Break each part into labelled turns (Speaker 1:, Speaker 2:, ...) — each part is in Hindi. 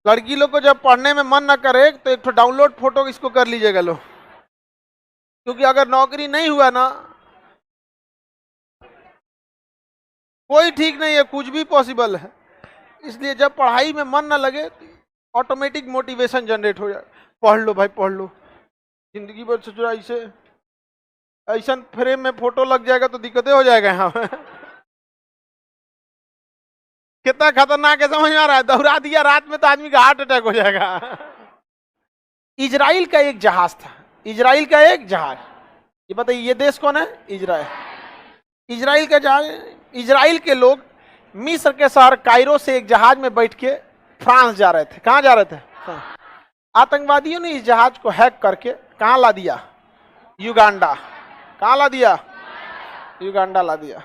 Speaker 1: लड़की लोग को जब पढ़ने में मन ना करे तो एक तो डाउनलोड फोटो इसको कर लीजिएगा लोग, क्योंकि अगर नौकरी नहीं हुआ ना, कोई ठीक नहीं है, कुछ भी पॉसिबल है। इसलिए जब पढ़ाई में मन ना लगे तो ऑटोमेटिक मोटिवेशन जनरेट हो जाए, पढ़ लो भाई पढ़ लो, जिंदगी भर सोचो ऐसे ऐसा फ्रेम में फोटो लग जाएगा तो दिक्कतें हो जाएगा यहाँ पे। कितना खतरनाक है समझ में आ रहा है? दोहरा दिया रात में तो आदमी का हार्ट अटैक हो जाएगा। इजराइल का एक जहाज था, इजराइल का एक जहाज, ये बताइए ये देश कौन है? इजराइल। इजराइल का जहाज, इजराइल के लोग मिस्र के शहर कायरो से एक जहाज में बैठ के फ्रांस जा रहे थे। कहाँ जा रहे थे? आतंकवादियों ने इस जहाज को हैक करके कहाँ ला दिया? युगांडा। कहाँ ला दिया? युगांडा ला दिया।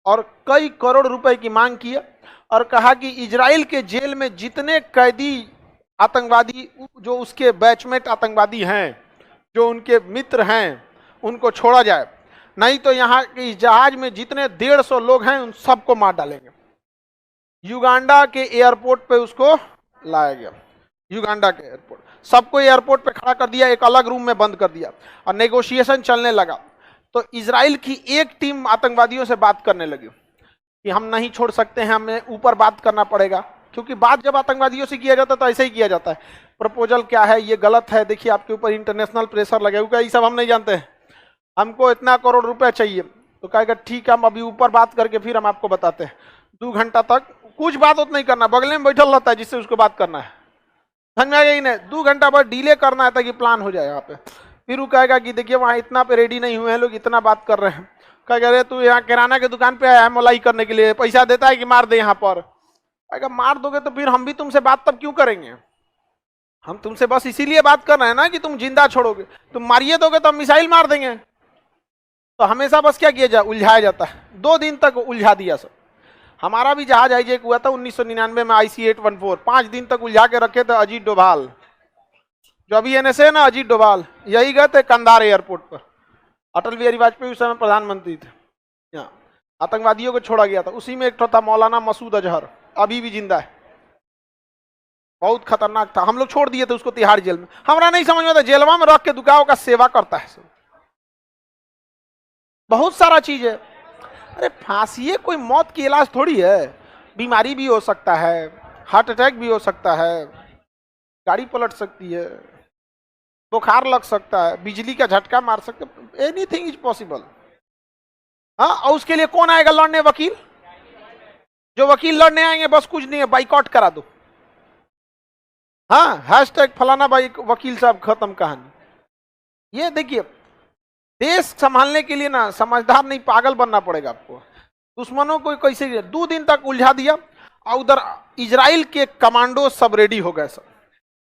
Speaker 1: और कई करोड़ रुपए की मांग की और कहा कि इजराइल के जेल में जितने कैदी आतंकवादी, जो उसके बैचमेट आतंकवादी हैं, जो उनके मित्र हैं, उनको छोड़ा जाए, नहीं तो यहाँ के जहाज में जितने 150 लोग हैं उन सबको मार डालेंगे। युगांडा के एयरपोर्ट पे उसको लाया गया, युगांडा के एयरपोर्ट। सबको एयरपोर्ट पे खड़ा कर दिया, एक अलग रूम में बंद कर दिया और नेगोशिएशन चलने लगा। तो इजराइल की एक टीम आतंकवादियों से बात करने लगी कि हम नहीं छोड़ सकते हैं, हमें ऊपर बात करना पड़ेगा, क्योंकि बात जब आतंकवादियों से किया जाता है तो ऐसे ही किया जाता है। प्रपोजल क्या है, ये गलत है, देखिए आपके ऊपर इंटरनेशनल प्रेशर लगेगा, ये सब हम नहीं जानते हैं, हमको इतना करोड़ रुपया चाहिए। तो कहेगा ठीक है, हम अभी ऊपर बात करके फिर हम आपको बताते हैं। 2 घंटा तक कुछ बात नहीं करना, बगल में बैठल रहता है जिससे उसको बात करना है, समझ में आ गया ही नहीं। 2 घंटा बाद डिले करना है ताकि प्लान हो जाए यहाँ पे। फिर वो कहेगा कि देखिए वहाँ इतना पे रेडी नहीं हुए हैं लोग, इतना बात कर रहे हैं। कहेगा अरे तू यहाँ किराना की दुकान पे आया है मलाई करने के लिए, पैसा देता है कि मार दे यहाँ पर? कहेगा मार दोगे तो फिर हम भी तुमसे बात तब क्यों करेंगे, हम तुमसे बस इसीलिए बात कर रहे हैं ना कि तुम जिंदा छोड़ोगे, तुम मारिए दोगे तो हम मिसाइल मार देंगे। तो हमेशा बस क्या किया जाए, उलझाया जाता है। 2 दिन तक उलझा दिया सब। हमारा भी जहाज हाईजैक हुआ था 1999 में, IC-814, 5 दिन तक उलझा के रखे थे अजीत डोभाल, जो अभी NSA ना, अजीत डोभाल, यही गए थे कंधार एयरपोर्ट पर। अटल बिहारी वाजपेयी उस समय प्रधानमंत्री थे, यहाँ आतंकवादियों को छोड़ा गया था। उसी में एक था मौलाना मसूद अजहर, अभी भी जिंदा है, बहुत खतरनाक था। हम लोग छोड़ दिए थे उसको तिहाड़ जेल में। हमारा नहीं समझ में आता, जेलवा में रख के दुकाओं का सेवा करता है सब, बहुत सारा चीज है। अरे फांसी कोई मौत की इलाज थोड़ी है, बीमारी भी हो सकता है, हार्ट अटैक भी हो सकता है, गाड़ी पलट सकती है, बुखार लग सकता है, बिजली का झटका मार सकते, एनीथिंग इज पॉसिबल। हाँ, और उसके लिए कौन आएगा लड़ने? वकील। जो वकील लड़ने आएंगे बस कुछ नहीं है, बाइकआउट करा दो। हाँ, हैशटैग फलाना भाई वकील साहब, खत्म कहानी। ये देखिए, देश संभालने के लिए ना समझदार नहीं, पागल बनना पड़ेगा आपको। दुश्मनों को कैसे 2 दिन तक उलझा दिया। और उधर इजराइल के कमांडो सब रेडी हो गए सब।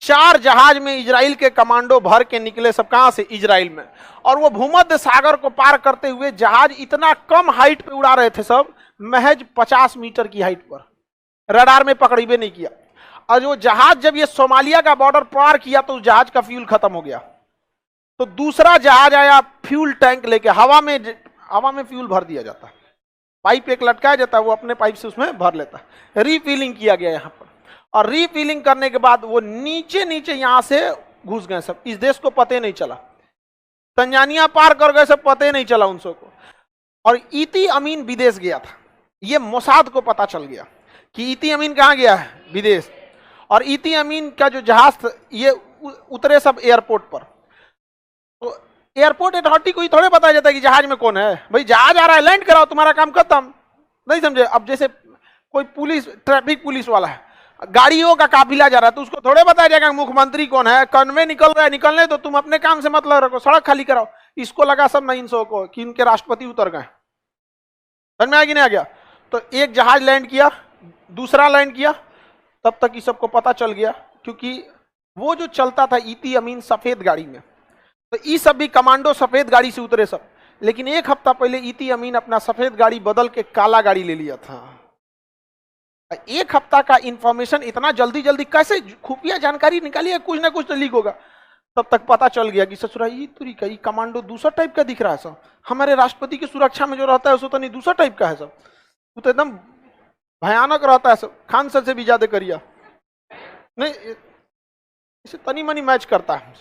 Speaker 1: 4 जहाज में इजराइल के कमांडो भर के निकले सब। कहां से? इजराइल में। और वो भूमध्य सागर को पार करते हुए जहाज इतना कम हाइट पे उड़ा रहे थे सब, महज 50 मीटर की हाइट पर, रडार में पकड़ीबे नहीं किया। और जो जहाज जब ये सोमालिया का बॉर्डर पार किया तो उस जहाज का फ्यूल खत्म हो गया। तो दूसरा जहाज आया फ्यूल टैंक लेके, हवा में फ्यूल भर दिया जाता है, पाइप एक लटकाया जाता है, वो अपने पाइप से उसमें भर लेता है। रीफिलिंग किया गया यहाँ पर, और रीफिलिंग करने के बाद वो नीचे नीचे यहाँ से घुस गए सब। इस देश को पता नहीं चला, तंजानिया पार कर गए सब, पता नहीं चला उन सबको। और इती अमीन विदेश गया था, ये मोसाद को पता चल गया कि इती अमीन कहाँ गया है, विदेश। और इती अमीन का जो जहाज था ये उतरे सब एयरपोर्ट पर। तो एयरपोर्ट अथॉरिटी को ही थोड़े बताया जाता है कि जहाज में कौन है, भाई जहाज आ रहा है लैंड कराओ, तुम्हारा काम खत्म। नहीं समझे? अब जैसे कोई पुलिस, ट्रैफिक पुलिस वाला है, गाड़ियों का काफिला जा रहा है, तो उसको थोड़े बताया जाएगा मुख्यमंत्री कौन है, कन्वे निकल रहा है, निकलने तो तुम अपने काम से मतलब रखो, सड़क खाली कराओ। इसको लगा सब 900 को कि इनके राष्ट्रपति उतर गए। समझ में आ कि नहीं आ गया? तो एक जहाज लैंड किया, दूसरा लैंड किया, तब तक ये सबको पता चल गया, क्योंकि वो जो चलता था इती अमीन सफेद गाड़ी में, तो ये सब भी कमांडो सफेद गाड़ी से उतरे सब। लेकिन 1 हफ्ता पहले इती अमीन अपना सफेद गाड़ी बदल के काला गाड़ी ले लिया था। 1 हफ्ता का इंफॉर्मेशन इतना जल्दी जल्दी कैसे, खुफिया जानकारी निकालिए, कुछ ना कुछ तो लीक होगा। तब तक पता चल गया कि ससुरा ये तरीका, ये कमांडो दूसरा टाइप का दिख रहा है सब, हमारे राष्ट्रपति की सुरक्षा में जो रहता है उसको तो नहीं, दूसरा टाइप का है सब, वो तो एकदम भयानक रहता है सब, खान सर से भी ज्यादा करिया। नहीं, इसे तनी मनी मैच करता है।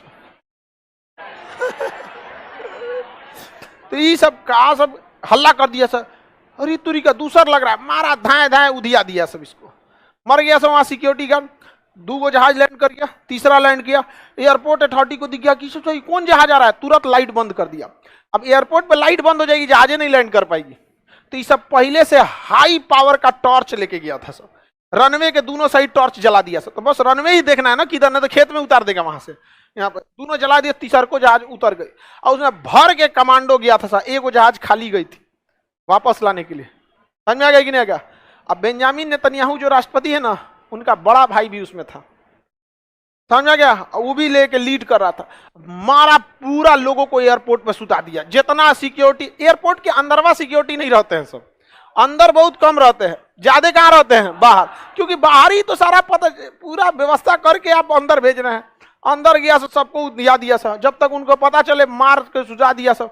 Speaker 1: तो ये सब कहा, सब हल्ला कर दिया सर, अरे तुरी का दूसर लग रहा है, मारा धाए धाए उधिया दिया सब, इसको मर गया सब। वहां सिक्योरिटी गार्ड, 2 जहाज लैंड कर गया, तीसरा लैंड किया। एयरपोर्ट अथॉरिटी को दिख गया कि सोचो कौन जहाज आ रहा है, तुरंत लाइट बंद कर दिया। अब एयरपोर्ट पे लाइट बंद हो जाएगी, जहाजें नहीं लैंड कर पाएगी। तो ये सब पहले से हाई पावर का टॉर्च लेके गया था सब, रनवे के दोनों साइड टॉर्च जला दिया सब। तो बस रनवे ही देखना है ना किधर, ना तो खेत में उतार देगा वहां से। यहाँ पर दोनों जला दिया, तीसर को जहाज उतर गई और उसमें भर के कमांडो गया था सर। एक जहाज खाली गई थी वापस लाने के लिए, समझ में आ गया कि नहीं आ गया। अब बेंजामिन नेतन्याहू जो राष्ट्रपति है ना, उनका बड़ा भाई भी उसमें था, समझ में गया। वो भी लेके लीड कर रहा था। मारा पूरा लोगों को एयरपोर्ट पे सुता दिया, जितना सिक्योरिटी। एयरपोर्ट के अंदरवा सिक्योरिटी नहीं रहते हैं सब, अंदर बहुत कम रहते हैं, ज्यादा कहाँ रहते हैं बाहर, क्योंकि बाहर ही तो सारा पता, पूरा व्यवस्था करके आप अंदर भेज रहे हैं। अंदर गया सब, सबको दिया दिया सब, जब तक उनको पता चले मार के सुझा दिया सब।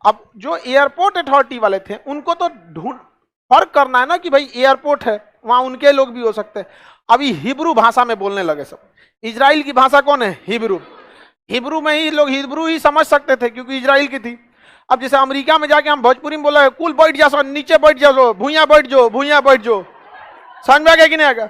Speaker 1: अब जो एयरपोर्ट अथॉरिटी वाले थे, उनको तो ढूंढ फर्क करना है ना कि भाई एयरपोर्ट है, वहां उनके लोग भी हो सकते हैं। अभी हिब्रू भाषा में बोलने लगे सब। इजराइल की भाषा कौन है? हिब्रू। हिब्रू में ही लोग हिब्रू ही समझ सकते थे क्योंकि इजराइल की थी। अब जैसे अमेरिका में जाके हम भोजपुरी में बोला है, कुल बैठ जाओ, नीचे बैठ जाओ, भूया बैठ जाओ, भूया बैठ जाओ, समझ में आ गया कि नहीं आएगा।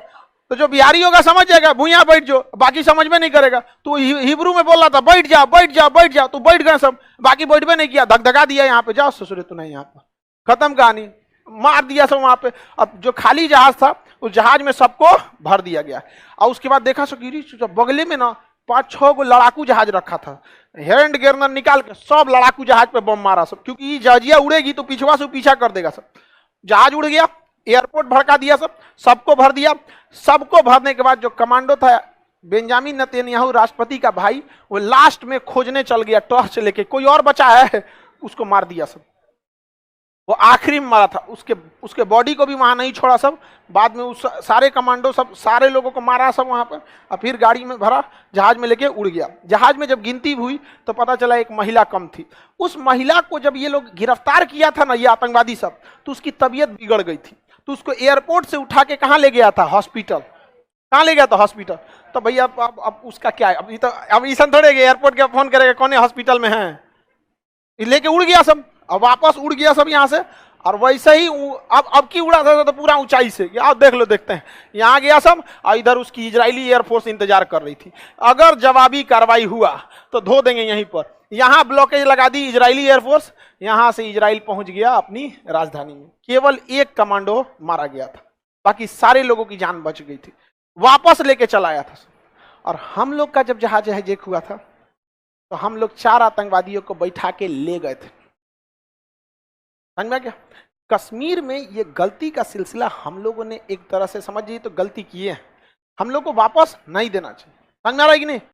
Speaker 1: तो जो बिहारी होगा समझ जाएगा भूया बैठ जाओ, बाकी समझ में नहीं करेगा। तो हिब्रू में बोल रहा था बैठ जाओ बैठ जाओ बैठ जाओ, तो बैठ गए सब, बाकी बैठवे नहीं किया, धकधका दिया यहाँ पे, जाओ ससुरे तो नहीं, यहाँ पर खत्म कहानी, मार दिया सब वहां पे। अब जो खाली जहाज था, उस जहाज में सबको भर दिया गया। और उसके बाद देखा सकीरी बगले में ना 5-6 गो लड़ाकू जहाज रखा था, हैंड गेरनर निकाल के सब लड़ाकू जहाज पे बम मारा सब, क्योंकि ये जहाजिया उड़ेगी तो पिछवा से पीछा कर देगा सब। जहाज उड़ गया, एयरपोर्ट भड़का दिया सब, सबको भर दिया। सबको भरने के बाद जो कमांडो था बेंजामिन नेतन्याहू राष्ट्रपति का भाई, वो लास्ट में खोजने चल गया टॉर्च लेके, कोई और बचा है, उसको मार दिया सब। वो आखिरी में मारा था, उसके बॉडी को भी वहां नहीं छोड़ा सब। बाद में उस सारे कमांडो सब, सारे लोगों को मारा सब वहां पर, और फिर गाड़ी में भरा, जहाज में लेके उड़ गया। जहाज में जब गिनती हुई तो पता चला एक महिला कम थी। उस महिला को जब ये लोग गिरफ्तार किया था ना, ये आतंकवादी सब, तो उसकी तबीयत बिगड़ गई थी। तो उसको एयरपोर्ट से उठा के कहाँ ले गया था? हॉस्पिटल। कहाँ ले गया था? हॉस्पिटल। तो भैया अब उसका क्या है, अब ईसा थोड़े एयरपोर्ट के फोन करेगा कौन है हॉस्पिटल में है, लेके उड़ गया सब। अब वापस उड़ गया सब यहाँ से, और वैसे ही अब की उड़ा था तो पूरा ऊंचाई से, आप देख लो, देखते हैं, यहाँ गया सब, और इधर उसकी इजरायली एयरफोर्स इंतजार कर रही थी। अगर जवाबी कार्रवाई हुआ तो धो देंगे यहीं पर। यहाँ ब्लॉकेज लगा दी इजरायली एयरफोर्स, यहाँ से इजराइल पहुंच गया अपनी राजधानी में। केवल एक कमांडो मारा गया था, बाकी सारे लोगों की जान बच गई थी, वापस लेके चला आया था। और हम लोग का जब जहाज हाईजैक हुआ था तो हम लोग 4 आतंकवादियों को बैठा के ले गए थे, समझ में क्या। कश्मीर में ये गलती का सिलसिला हम लोगों ने एक तरह से समझिए तो गलती की है, हम लोग को वापस नहीं देना चाहिए, समझ में आ रहा है कि नहीं।